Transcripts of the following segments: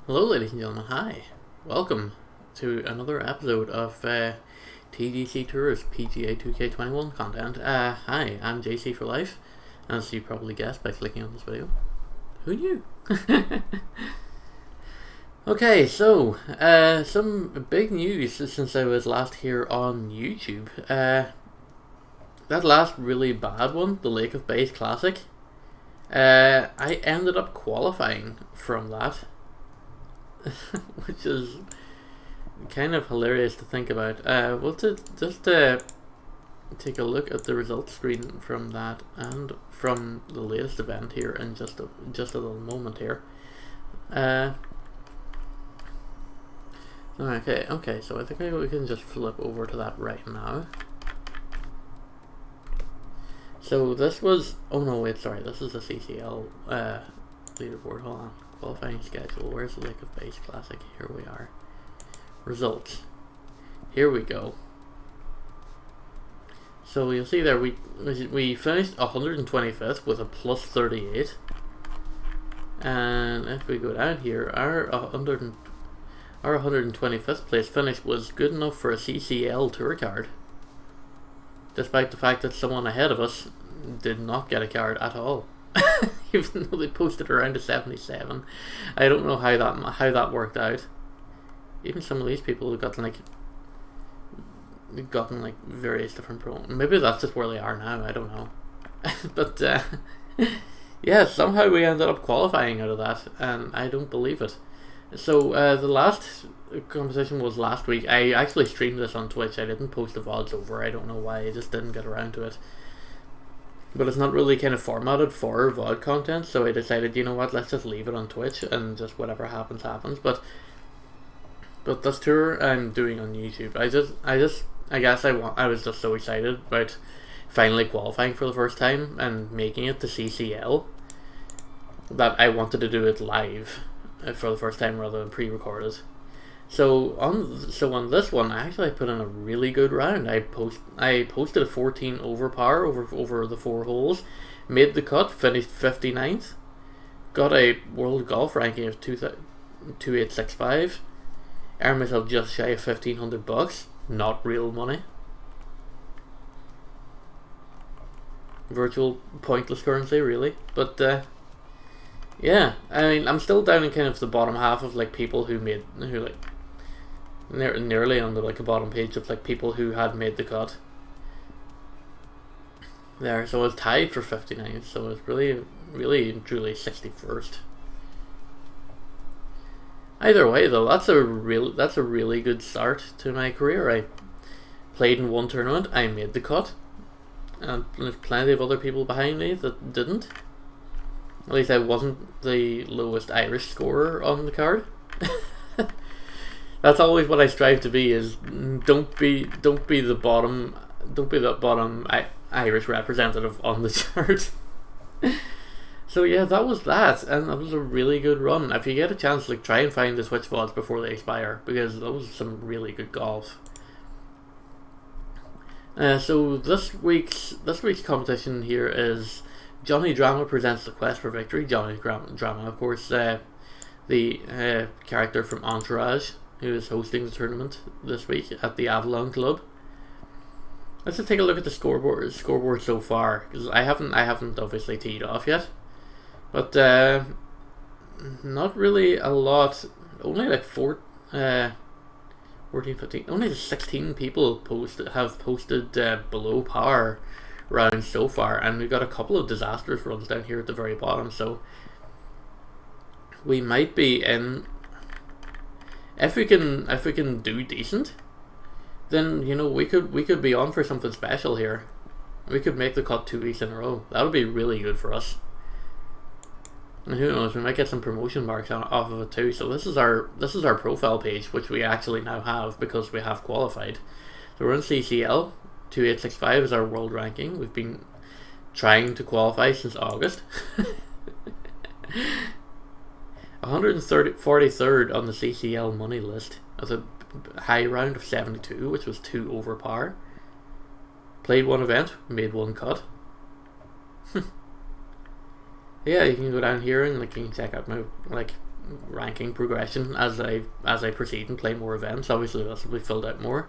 Hello, ladies and gentlemen. Hi, welcome to another episode of TGCTours PGA 2K21 content. Hi, I'm JC for life, as you probably guessed by clicking on this video. Who knew? Okay, so some big news since I was last here on YouTube. That last really bad one, the Lake of Bays Classic. I ended up qualifying from that. Which is kind of hilarious to think about. We'll just take a look at the results screen from that and from the latest event here in just a little moment here. Okay, so I think we can just flip over to that right now. So this was, oh no wait, sorry, this is the CCL leaderboard. Hold on. Qualifying schedule. Where's the Lake of Bays Classic? Here we are. Results. Here we go. So you'll see there we finished 125th with a plus 38. And if we go down here, our 125th place finish was good enough for a CCL tour card. Despite the fact that someone ahead of us did not get a card at all. Even though they posted around a 77. I don't know how that worked out. Even some of these people have gotten various different promos. Maybe that's just where they are now, I don't know. But yeah, somehow we ended up qualifying out of that, and I don't believe it. So the last competition was last week. I actually streamed this on Twitch. I didn't post the VODs over. I don't know why, I just didn't get around to it. But it's not really kind of formatted for VOD content, so I decided, you know what, let's just leave it on Twitch and just whatever happens happens. But this tour I'm doing on YouTube, I was just so excited about finally qualifying for the first time and making it to CCL that I wanted to do it live for the first time rather than pre-recorded. So on this one, I actually put in a really good round. I posted a 14 over par over the 4 holes, made the cut, finished 59th, got a world golf ranking of 2865, earned myself just shy of $1,500, not real money, virtual pointless currency really, but yeah, I mean, I'm still down in kind of the bottom half of people who nearly on the bottom page of people who had made the cut there. So I was tied for 59th, so it's really truly 61st. Either way though, that's a really good start to my career. I played in one tournament, I made the cut, and there's plenty of other people behind me that didn't. At least I wasn't the lowest Irish scorer on the card. That's always what I strive to be. Is don't be the bottom. Don't be that bottom Irish representative on the chart. So yeah, that was that, and that was a really good run. If you get a chance, try and find the Switch VODs before they expire, because that was some really good golf. So this week's competition here is Johnny Drama presents the Quest for Victory. Johnny Drama, of course, the character from Entourage, who is hosting the tournament this week at the Avalon Club. Let's just take a look at the scoreboard so far, because I haven't obviously teed off yet, but not really a lot. Only 14, 15, only 16 people have posted below par rounds so far, and we've got a couple of disastrous runs down here at the very bottom. So we might be in. If we can do decent, then we could be on for something special here. We could make the cut 2 weeks in a row. That would be really good for us. And who knows, we might get some promotion marks off of it too. So this is our profile page, which we actually now have because we have qualified. So we're in CCL. 2865 is our world ranking. We've been trying to qualify since August. 143rd on the CCL money list as a high round of 72, which was 2 over par. Played one event, made one cut. Yeah, you can go down here and you can check out my ranking progression as I proceed and play more events. Obviously, this will be filled out more.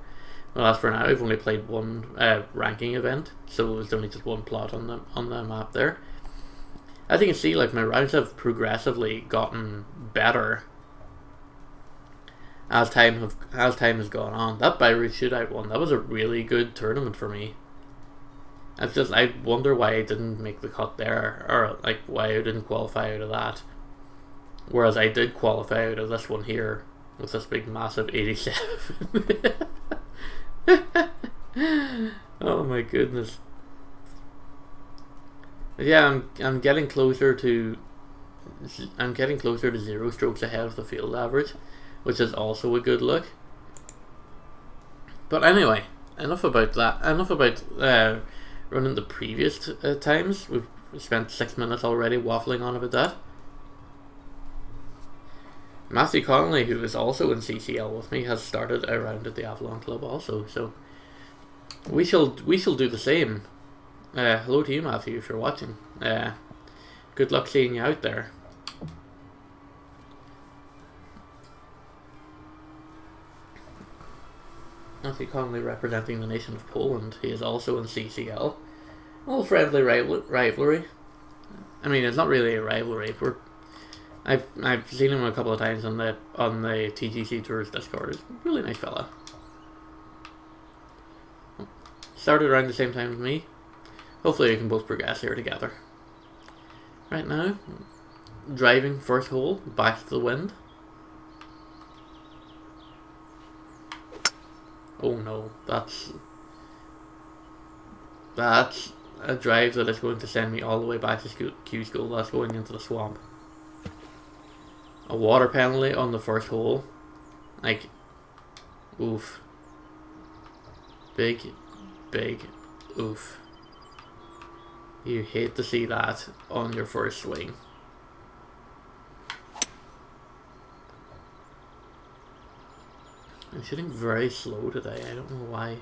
Well, as for now, I've only played one ranking event, so there's only just one plot on the map there. As you can see, like, my rounds have progressively gotten better as time has gone on. That Beirut shootout one, that was a really good tournament for me. I wonder why I didn't make the cut there, or like why I didn't qualify out of that. Whereas I did qualify out of this one here with this big massive 87. Oh my goodness. Yeah, I'm getting closer to 0 strokes ahead of the field average, which is also a good look. But anyway, enough about that. Enough about running the previous times. We've spent 6 minutes already waffling on about that. Matthew Connolly, who is also in CCL with me, has started a round at the Avalon Club also, so we shall do the same. Hello to you, Matthew, if you're watching. Good luck seeing you out there. Matthew Connolly representing the nation of Poland. He is also in CCL. A little friendly rivalry. I mean, it's not really a rivalry. I've seen him a couple of times on the TGCTours Discord. He's a really nice fella. Started around the same time as me. Hopefully we can both progress here together. Right now, driving first hole, back to the wind. Oh no, that's a drive that is going to send me all the way back to Q school. That's going into the swamp. A water penalty on the first hole. Like, oof. Big oof. You hate to see that on your first swing. I'm shooting very slow today. I don't know why.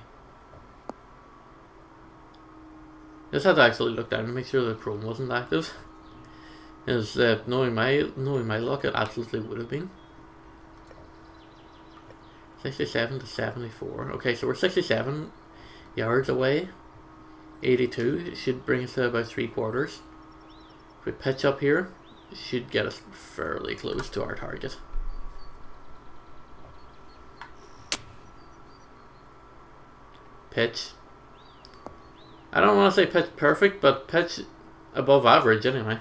Just had to actually look down and make sure the Chrome wasn't active. Because knowing my luck, it absolutely would have been. 67 to 74. Okay, so we're 67 yards away. 82. It should bring us to about 3/4. If we pitch up here, it should get us fairly close to our target. Pitch. I don't want to say pitch perfect, but pitch above average anyway.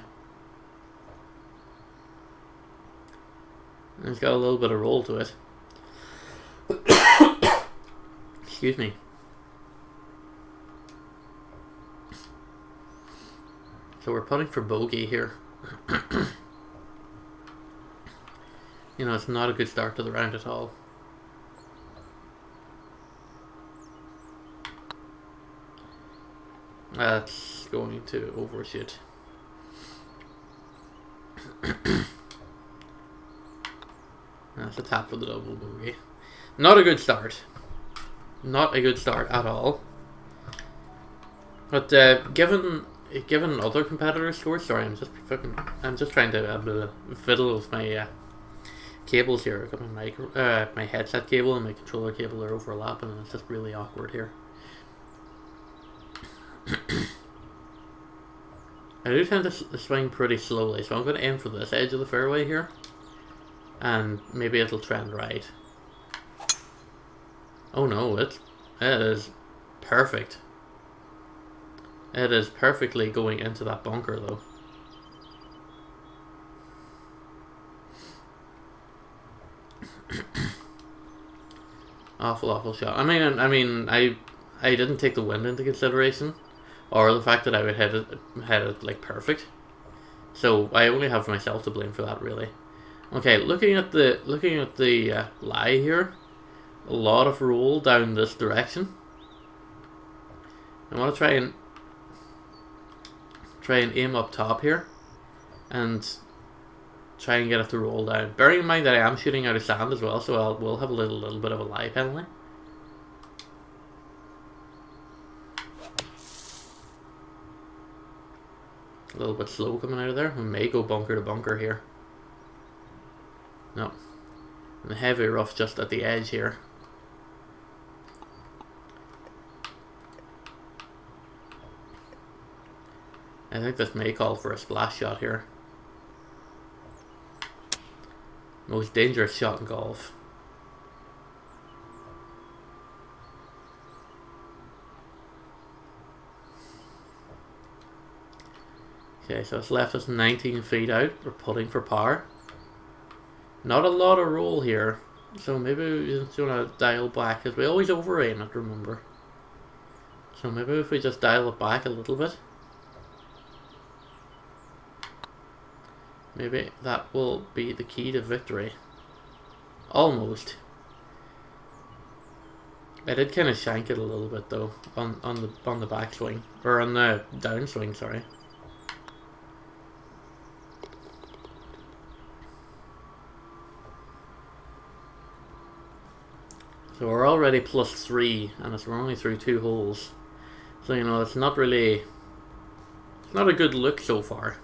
And it's got a little bit of roll to it. Excuse me. So we're putting for bogey here. You know, it's not a good start to the round at all. That's going to overshoot. That's a tap for the double bogey. Not a good start. Not a good start at all. But given other competitors' scores, sorry, I'm just trying to fiddle with my cables here. I've got my headset cable and my controller cable are overlapping, and it's just really awkward here. I do tend to swing pretty slowly, so I'm going to aim for this edge of the fairway here, and maybe it'll trend right. Oh no, it is perfect. It is perfectly going into that bunker though. Awful shot. I mean, I didn't take the wind into consideration, or the fact that I would hit it like perfect. So I only have myself to blame for that, really. Okay, looking at the lie here, a lot of roll down this direction. I want to try and aim up top here, and try and get it to roll down. Bearing in mind that I am shooting out of sand as well, so I will have a little bit of a lie penalty. A little bit slow coming out of there. We may go bunker to bunker here. No. And the heavy rough just at the edge here. I think this may call for a splash shot here. Most dangerous shot in golf. Okay, so it's left us 19 feet out. We're putting for par. Not a lot of roll here, so maybe we just want to dial back, because we always over aim it, remember. So maybe if we just dial it back a little bit, maybe that will be the key to victory. Almost. I did kind of shank it a little bit though on the backswing, or on the downswing, sorry. So we're already +3, and we're only through 2 holes. So, you know, it's not really... It's not a good look so far.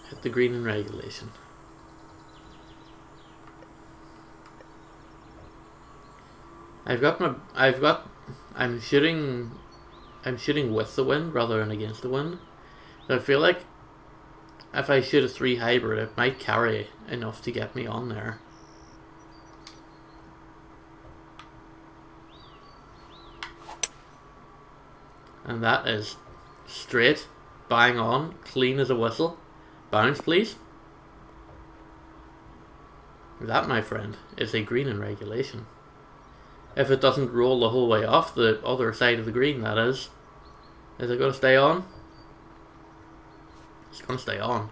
Hit the green in regulation. I'm shooting with the wind rather than against the wind. So I feel like if I shoot a 3 hybrid, it might carry enough to get me on there. And that is straight, bang on, clean as a whistle. Bounce, please. That, my friend, is a green in regulation. If it doesn't roll the whole way off the other side of the green, that is. Is it going to stay on? It's going to stay on.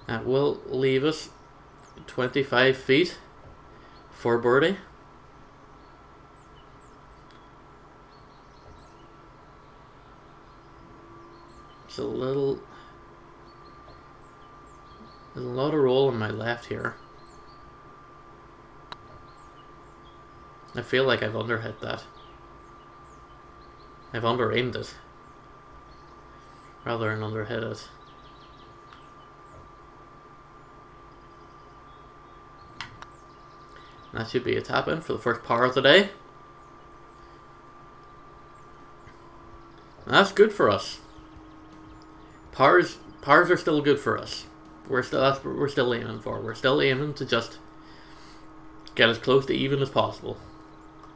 That will leave us 25 feet for birdie. It's a little... There's a lot of roll on my left here. I feel like I've underhit that. I've under-aimed it rather than underhit it. And that should be a tap in for the first par of the day. And that's good for us. Pars are still good for us. That's what we're still aiming for. We're still aiming to just get as close to even as possible.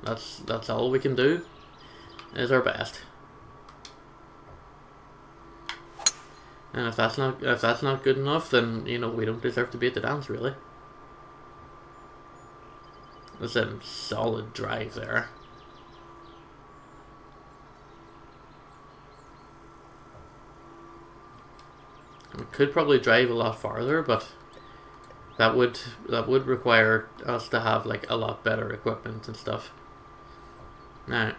That's all we can do. Is our best. And if that's not good enough, then you know we don't deserve to be at the dance, really. That's a solid drive there. We could probably drive a lot farther, but that would require us to have like a lot better equipment and stuff. Now,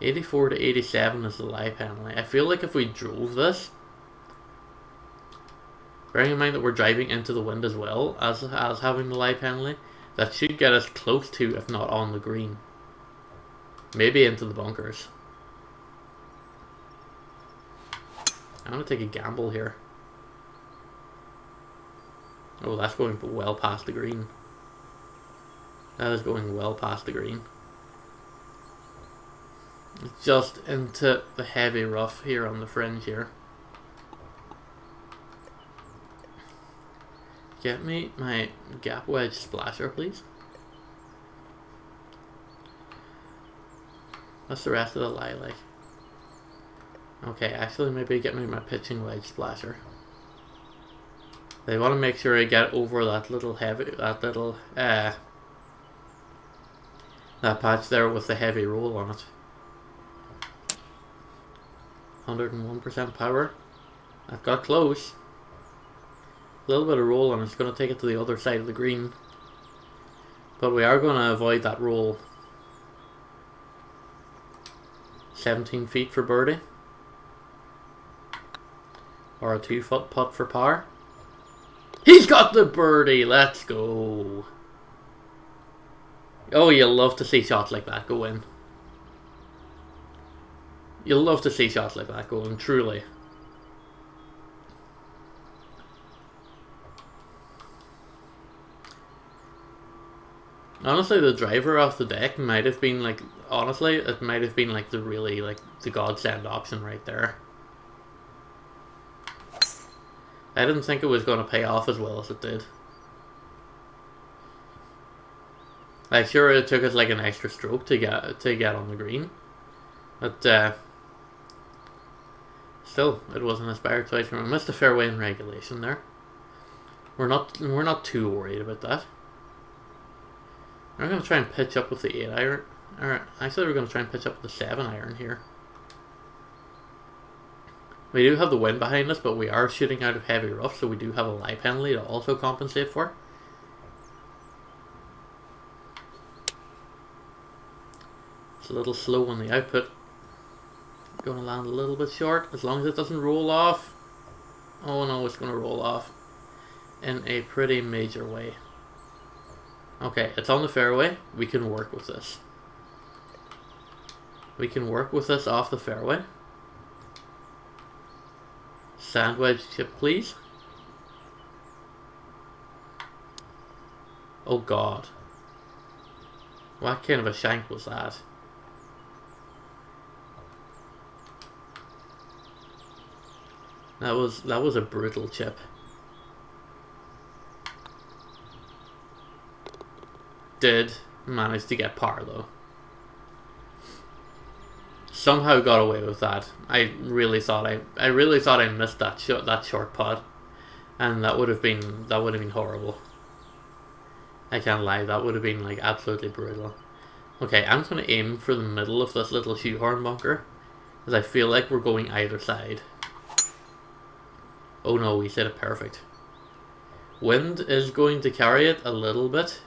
84 to 87 is the lie penalty. I feel like if we drove this, bearing in mind that we're driving into the wind as well as having the lie penalty, that should get us close to, if not on the green. Maybe into the bunkers. I'm going to take a gamble here. Oh, that's going well past the green. That is going well past the green. Just into the heavy rough here on the fringe here. Get me my gap wedge splasher, please. What's the rest of the lie like? Okay, actually maybe get me my pitching wedge splasher. They want to make sure I get over that little that patch there with the heavy roll on it. 101% power. I've got close. A little bit of roll, and it's going to take it to the other side of the green. But we are going to avoid that roll. 17 feet for birdie. Or a 2-foot putt for par. He's got the birdie! Let's go! Oh, you'll love to see shots like that go in. You'll love to see shots like that going, truly. Honestly, the driver off the deck might have been like, honestly, it might have been like the really, like, the godsend option right there. I didn't think it was going to pay off as well as it did. Like, sure, it took us like an extra stroke to get on the green, but still, it was an inspired choice. We missed the fairway in regulation there. We're not too worried about that. We're going to try and pitch up with the 8 iron. Alright, actually we're going to try and pitch up with the 7 iron here. We do have the wind behind us, but we are shooting out of heavy rough, so we do have a lie penalty to also compensate for. It's a little slow on the output. Going to land a little bit short, as long as it doesn't roll off. Oh no, it's going to roll off in a pretty major way. Okay, it's on the fairway. We can work with this. We can work with this off the fairway. Sand wedge chip, please. Oh god. What kind of a shank was that? That was a brutal chip. Did manage to get par though. Somehow got away with that. I really thought I missed that short putt, and that would have been horrible. I can't lie, that would have been like absolutely brutal. Okay, I'm gonna aim for the middle of this little shoehorn bunker, because I feel like we're going either side. Oh no, we hit it perfect. Wind is going to carry it a little bit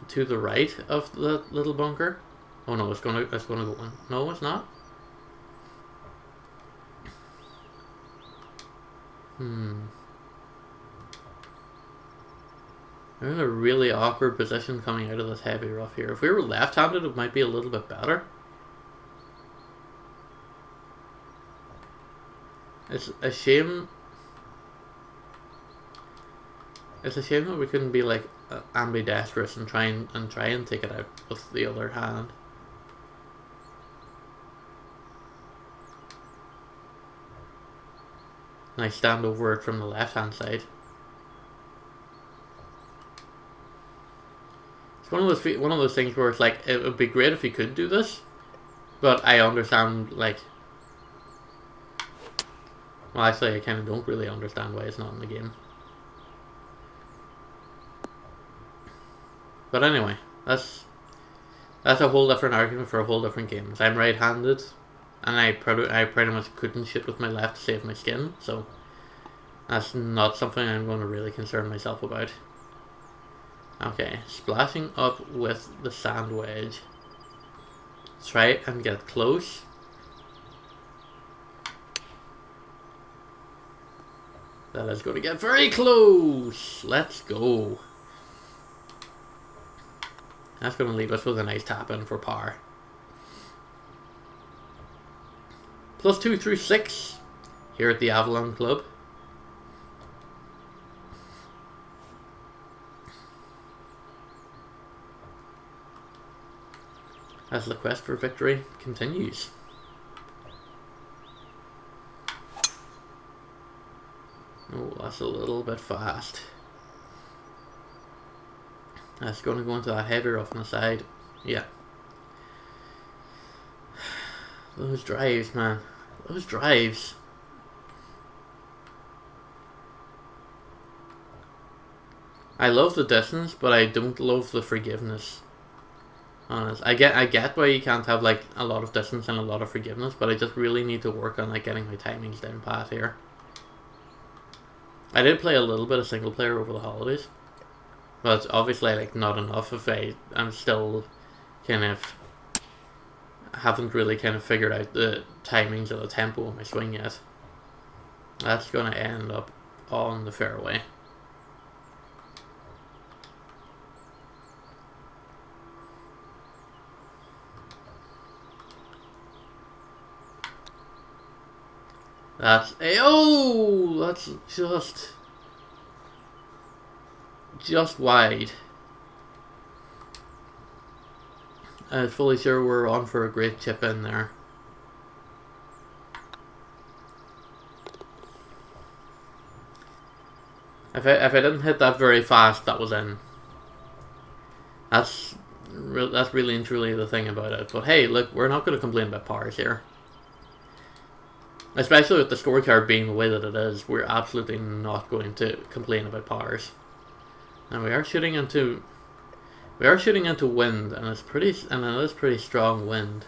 to the right of the little bunker. Oh no, it's gonna go in. No, it's not. We're in a really awkward position coming out of this heavy rough here. If we were left-handed, it might be a little bit better. It's a shame. It's a shame that we couldn't be like ambidextrous and try and take it out with the other hand. And I stand over it from the left hand side. It's one of those things where it's like, it would be great if you could do this, but I understand, like, well, actually I kind of don't really understand why it's not in the game. But anyway, that's a whole different argument for a whole different game. I'm right-handed, and I pretty much couldn't shoot with my left to save my skin, so that's not something I'm going to really concern myself about. Okay, splashing up with the sand wedge. Try and get close. That is going to get very close. Let's go. That's going to leave us with a nice tap in for par. +2 through 6 here at the Avalon Club. As the quest for victory continues. Oh, that's a little bit fast. That's going to go into that heavy rough on the side. Yeah. Those drives, man. Those drives. I love the distance, but I don't love the forgiveness. Honest. I get why you can't have like a lot of distance and a lot of forgiveness, but I just really need to work on like getting my timings down pat here. I did play a little bit of single player over the holidays, but it's obviously like not enough if I'm still kind of haven't really kind of figured out the timings or the tempo of my swing yet. That's going to end up on the fairway. That's a that's just wide. I'm fully sure we're on for a great chip in there. If I didn't hit that very fast, that was in. That's really and truly the thing about it. But hey, look, we're not going to complain about pars here. Especially with the scorecard being the way that it is, we're absolutely not going to complain about pars. And we are shooting into wind, and it is pretty strong wind.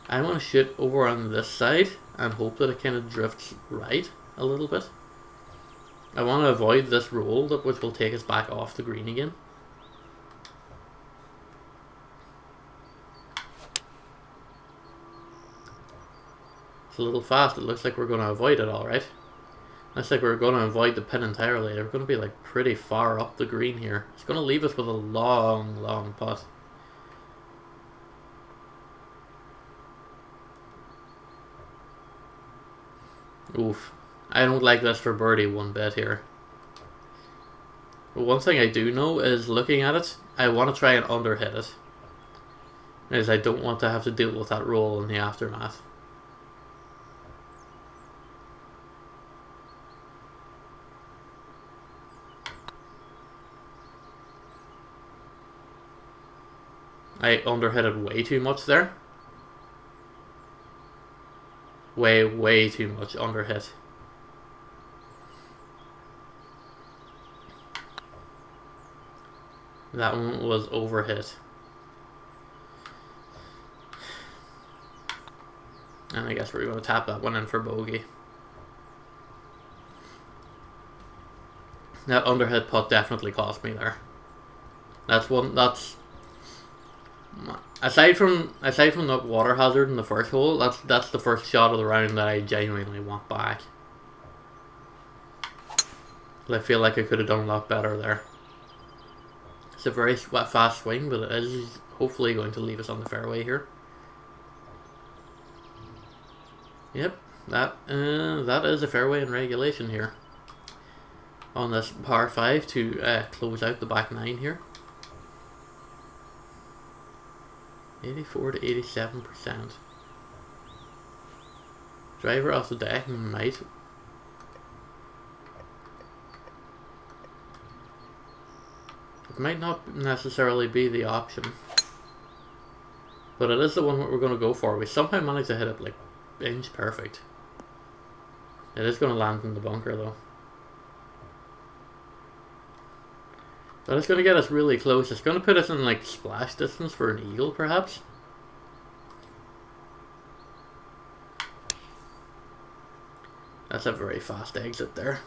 I want to shoot over on this side and hope that it kind of drifts right a little bit. I want to avoid this roll, which will take us back off the green again. It's a little fast. It looks like we're going to avoid it alright. Looks like we're going to avoid the pin entirely. We're going to be like pretty far up the green here. It's going to leave us with a long putt. Oof. I don't like this for birdie one bit here. But one thing I do know is looking at it, I want to try and underhit it. Because I don't want to have to deal with that roll in the aftermath. I underhit it way too much there. Way too much underhit. That one was overhit. And I guess we're going to tap that one in for bogey. That underhit putt definitely cost me there. That's aside from the water hazard in the first hole, that's the first shot of the round that I genuinely want back. I feel like I could have done a lot better there. It's a very fast swing, but it is hopefully going to leave us on the fairway here. Yep, that is a fairway in regulation here. On this par 5 to close out the back 9 here. 84 to 87%. Driver off the deck might. It might not necessarily be the option. But it is the one that we're going to go for. We somehow managed to hit it like inch perfect. It is going to land in the bunker though. But it's going to get us really close. It's going to put us in like splash distance for an eagle perhaps. That's a very fast exit there.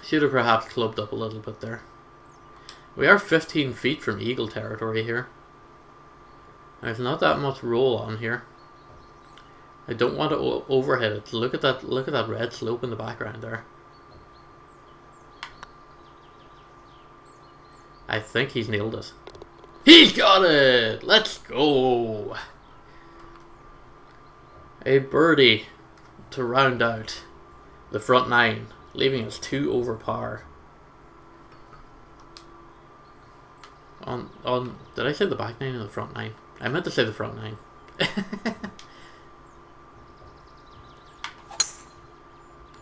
Should have perhaps clubbed up a little bit there. We are 15 feet from eagle territory here. There's not that much roll on here. I don't want to overhit it. Look at that red slope in the background there. I think he's nailed it. He's got it! Let's go! A birdie to round out the front 9, leaving us 2 over par. Did I say the back 9 or the front 9? I meant to say the front 9.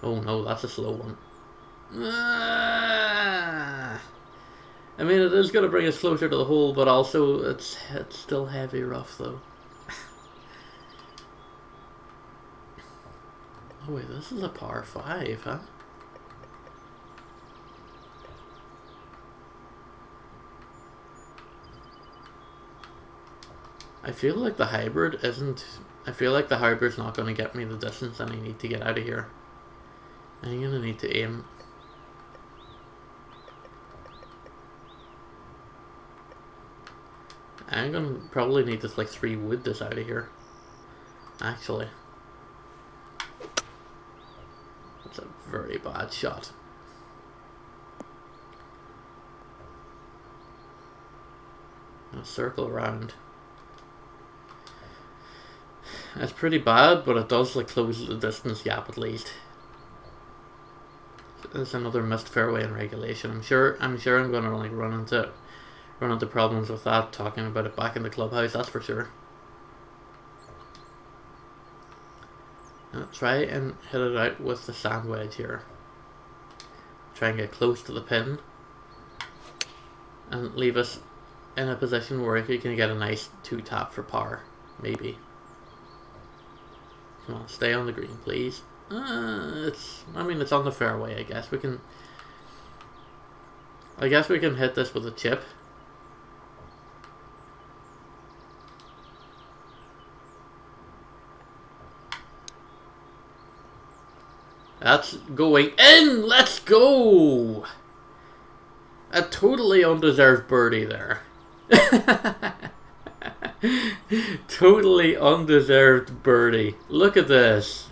Oh no, that's a slow one. I mean, it is going to bring us closer to the hole, but also it's still heavy rough though. Oh wait, this is a par 5, huh? I feel like the hybrid isn't... I feel like the hybrid's not going to get me the distance and I need to get out of here. I'm going to need to aim... I'm going to probably need to like 3-wood this out of here. Actually. That's a very bad shot. I'll circle around. It's pretty bad, but it does like close the distance gap at least. There's another missed fairway in regulation. I'm sure I'm gonna like run into problems with that, talking about it back in the clubhouse, that's for sure. Now try and hit it out with the sand wedge here. Try and get close to the pin and leave us in a position where we can get a nice 2-tap for par, maybe. Come on, stay on the green, please. It's on the fairway. I guess we can hit this with a chip. That's going in. Let's go. A totally undeserved birdie there. Totally undeserved birdie. Look at this.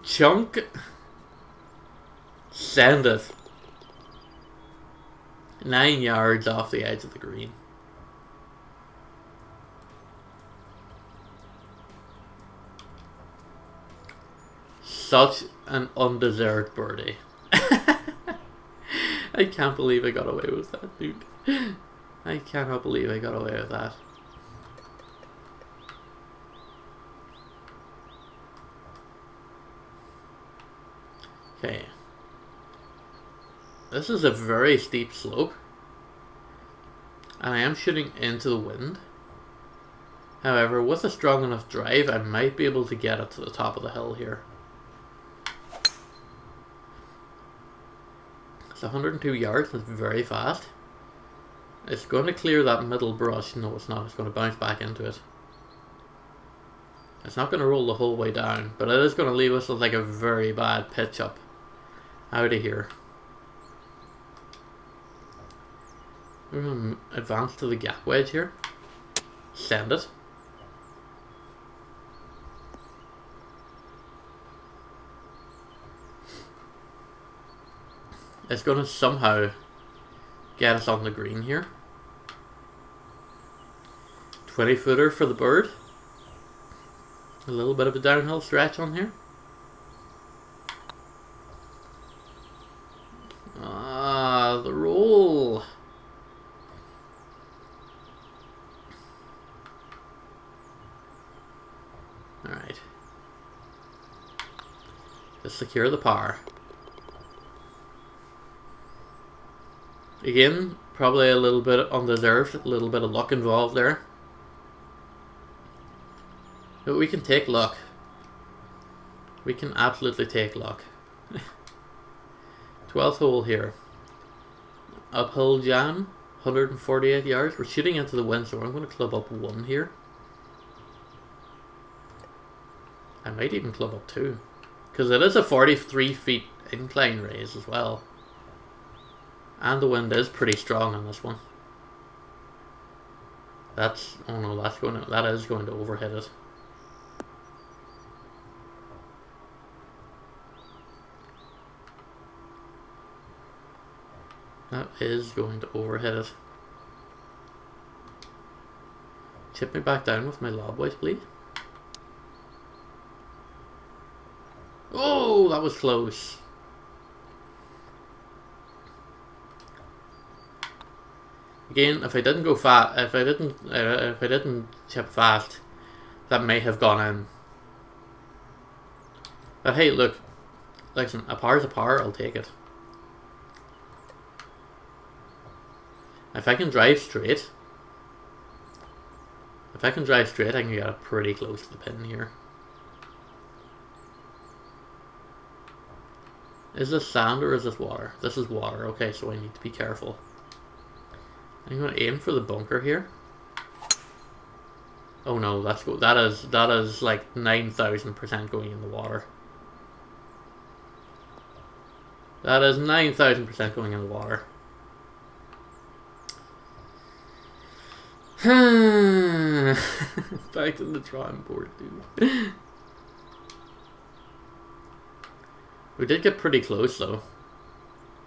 Chunk. Send it. 9 yards off the edge of the green. Such an undeserved birdie. I can't believe I got away with that, dude. I cannot believe I got away with that. Okay. This is a very steep slope. And I am shooting into the wind. However, with a strong enough drive, I might be able to get it to the top of the hill here. It's 102 yards, that's very fast. It's going to clear that middle brush. No, it's not. It's going to bounce back into it. It's not going to roll the whole way down, but it is going to leave us with like a very bad pitch up out of here. We're going to advance to the gap wedge here. Send it. It's going to somehow get us on the green here. 20-footer for the bird. A little bit of a downhill stretch on here. Ah, the roll. Alright. Just secure the par. Again, probably a little bit undeserved, a little bit of luck involved there. But we can take luck. We can absolutely take luck. 12th hole here. Uphill jam, 148 yards. We're shooting into the wind, so I'm going to club up 1 here. I might even club up 2. Because it is a 43 feet incline raise as well. And the wind is pretty strong on this one. That's, oh no, that is going to overhit it. That is going to overhit it. Chip me back down with my lob boys, please. Oh, that was close. Again, if I didn't go fast, if I didn't chip fast, that may have gone in. But hey, look, listen, a par's a par. I'll take it. If I can drive straight, I can get it pretty close to the pin here. Is this sand or is this water? This is water. Okay, so I need to be careful. I'm going to aim for the bunker here. Oh no, that is like 9,000% going in the water. That is 9,000% going in the water. Back to the drawing board, dude. We did get pretty close though,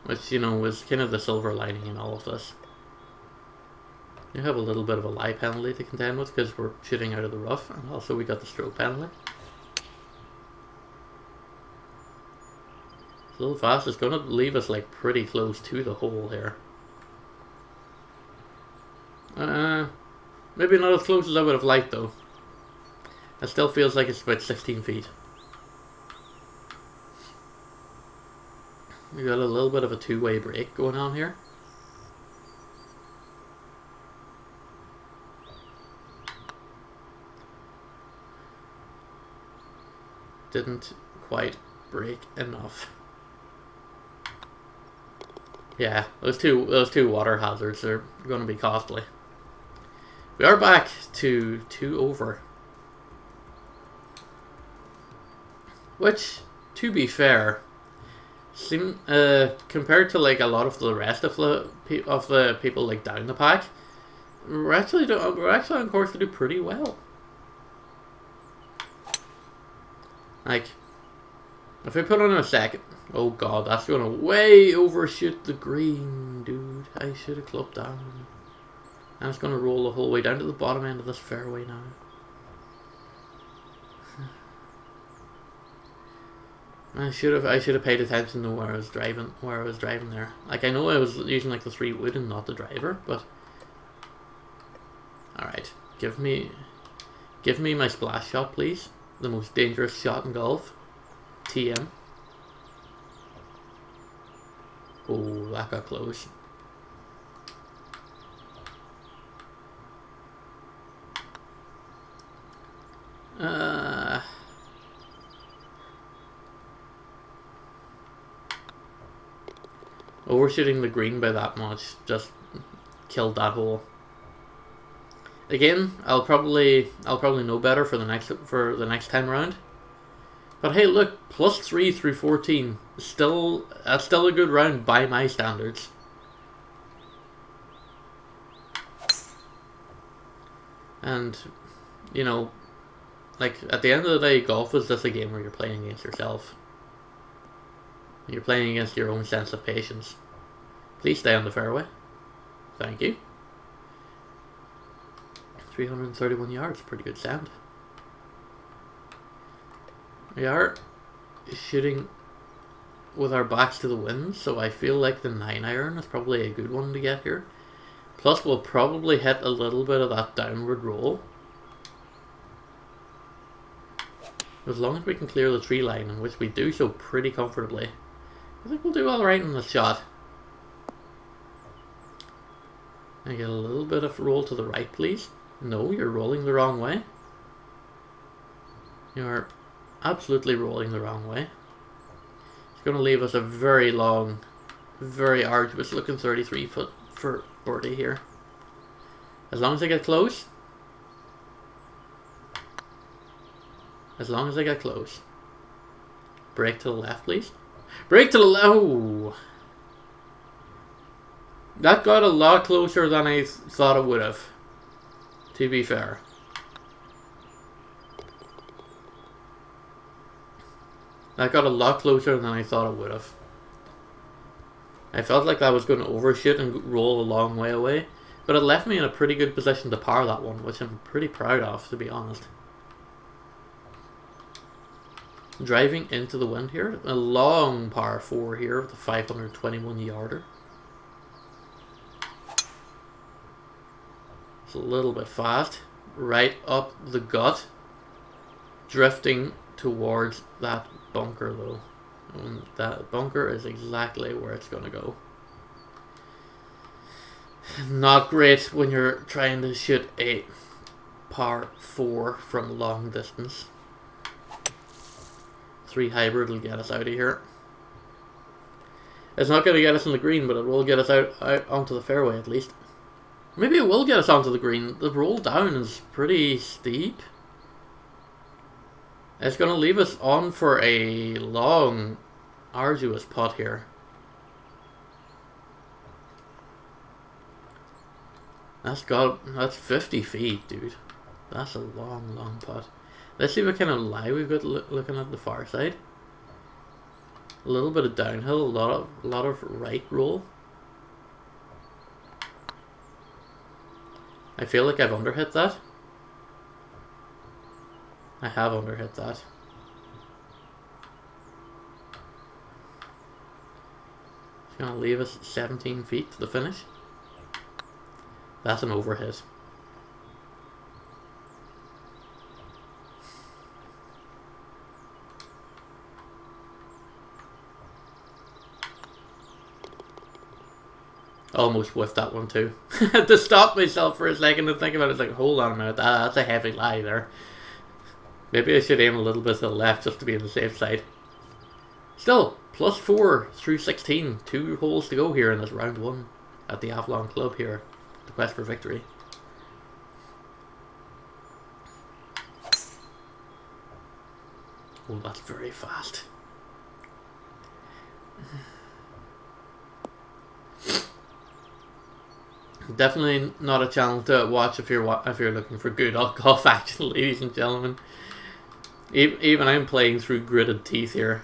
which, you know, was kind of the silver lining in all of this. You have a little bit of a lie penalty to contend with because we're shooting out of the rough, and also we got the stroke penalty. It's a little fast. It's going to leave us like pretty close to the hole here. Maybe not as close as I would have liked though. It still feels like it's about 16 feet. We got a little bit of a two-way break going on here. Didn't quite break enough. Yeah, those two water hazards are going to be costly. We are back to 2 over. Which, to be fair, compared to like a lot of the rest of the people like down the pack, we're actually on course to do pretty well. Like, if I put on a second, oh god, that's gonna way overshoot the green, dude. I should have clubbed down. And it's gonna roll the whole way down to the bottom end of this fairway now. I should have paid attention to where I was driving there. Like, I know I was using like the 3 wood and not the driver, but alright. Give me my splash shot, please. The most dangerous shot in golf. TM. Oh, that got close. Overshooting the green by that much just killed that hole. Again, I'll probably know better for the next time around. But hey, look, +3 through 14. That's still a good round by my standards. And, you know, like, at the end of the day, golf is just a game where you're playing against yourself. You're playing against your own sense of patience. Please stay on the fairway. Thank you. 331 yards, pretty good sound. We are shooting with our backs to the wind, so I feel like the 9-iron is probably a good one to get here. Plus, we'll probably hit a little bit of that downward roll. As long as we can clear the tree line, in which we do so pretty comfortably, I think we'll do alright in the shot. I get a little bit of roll to the right, please. No, you're rolling the wrong way. You're absolutely rolling the wrong way. It's going to leave us a very long, very arduous looking 33 foot for birdie here. As long as I get close. As long as I get close. Break to the left, please. Break to the left. Oh. That got a lot closer than I thought it would have, to be fair. That got a lot closer than I thought it would have. I felt like that was going to overshoot and roll a long way away, but it left me in a pretty good position to par that one, which I'm pretty proud of, to be honest. Driving into the wind here, a long par 4 here with a 521 yarder. It's a little bit fast, right up the gut, drifting towards that bunker though. And that bunker is exactly where it's going to go. Not great when you're trying to shoot a par 4 from long distance. 3 hybrid will get us out of here. It's not going to get us in the green, but it will get us out onto the fairway at least. Maybe it will get us onto the green. The roll down is pretty steep. It's going to leave us on for a long, arduous putt here. That's 50 feet, dude. That's a long, long putt. Let's see what kind of lie we've got looking at the far side. A little bit of downhill, a lot of right roll. I feel like I've underhit that. I have underhit that. It's going to leave us 17 feet to the finish. That's an overhit. Almost whiffed that one too. To stop myself for a second and think about it, it's like, hold on a minute, that's a heavy lie there. Maybe I should aim a little bit to the left just to be on the safe side. Still, +4 through 16. 2 holes to go here in this round 1 at the Avalon Club here. The quest for victory. Oh, that's very fast. Definitely not a channel to watch if you're looking for good golf action, ladies and gentlemen. Even I'm playing through gritted teeth here.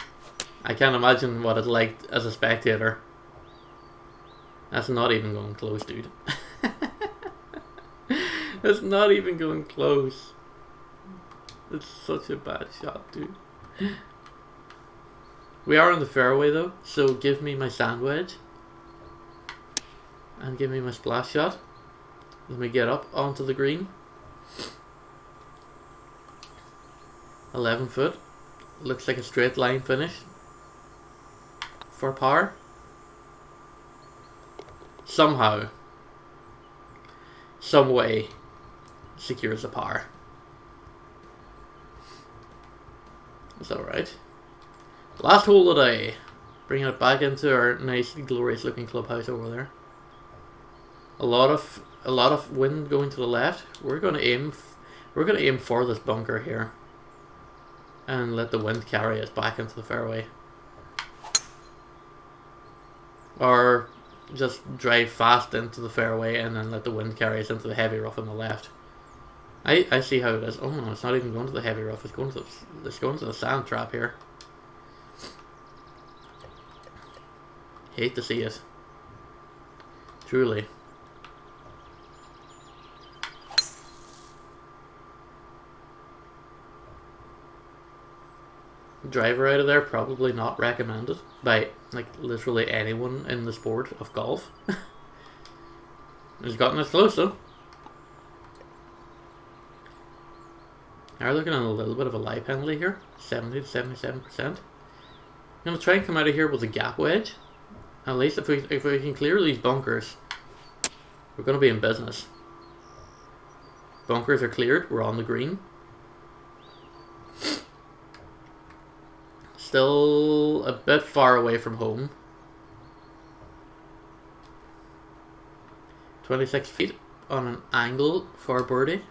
I can't imagine what it's like as a spectator. That's not even going close, dude. That's not even going close. It's such a bad shot, dude. We are on the fairway though, so give me my sand wedge. And give me my splash shot. Let me get up onto the green. 11 foot. Looks like a straight line finish. For par. Somehow. Some way. Secures a par. It's alright. Last hole of the day. Bringing it back into our nice, glorious looking clubhouse over there. A lot of wind going to the left. We're gonna aim for this bunker here, and let the wind carry us back into the fairway, or just drive fast into the fairway and then let the wind carry us into the heavy rough on the left. I see how it is. Oh no, it's not even going to the heavy rough. It's going to the sand trap here. Hate to see it. Truly. Driver out of there, probably not recommended by like literally anyone in the sport of golf. He's gotten us close though. Are looking at a little bit of a lie penalty here, 70 to 77%. I'm gonna try and come out of here with a gap wedge. At least if we can clear these bunkers, we're gonna be in business. Bunkers are cleared. We're on the green. Still a bit far away from home. 26 feet on an angle for birdie.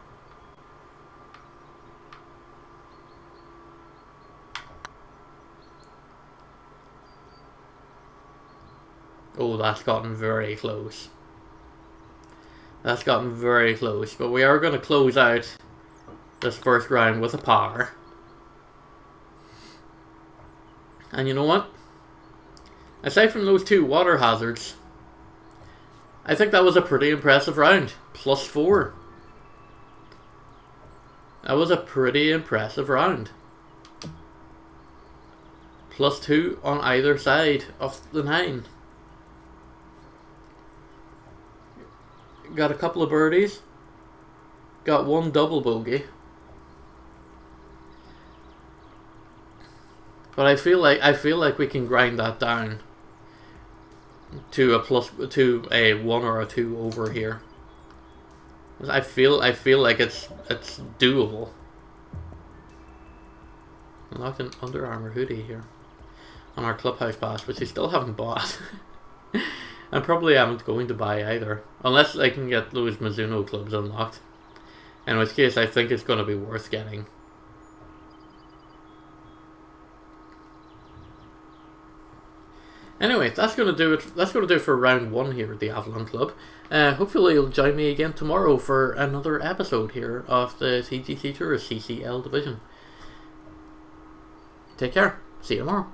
Oh, that's gotten very close. That's gotten very close. But we are going to close out this first round with a par. And you know what? Aside from those 2 water hazards, I think that was a pretty impressive round. +4. That was a pretty impressive round. +2 on either side of the 9. Got a couple of birdies. Got 1 double bogey. But I feel like we can grind that down to a 1 or a 2 over here. I feel like it's doable. Unlocked an Under Armour hoodie here on our clubhouse pass, which I still haven't bought. And probably haven't going to buy either, unless I can get those Mizuno clubs unlocked. In which case, I think it's going to be worth getting. Anyway, that's going to do it. That's going to do it for round 1 here at the Avalon Club. Hopefully, you'll join me again tomorrow for another episode here of the TGCTours CCL division. Take care. See you tomorrow.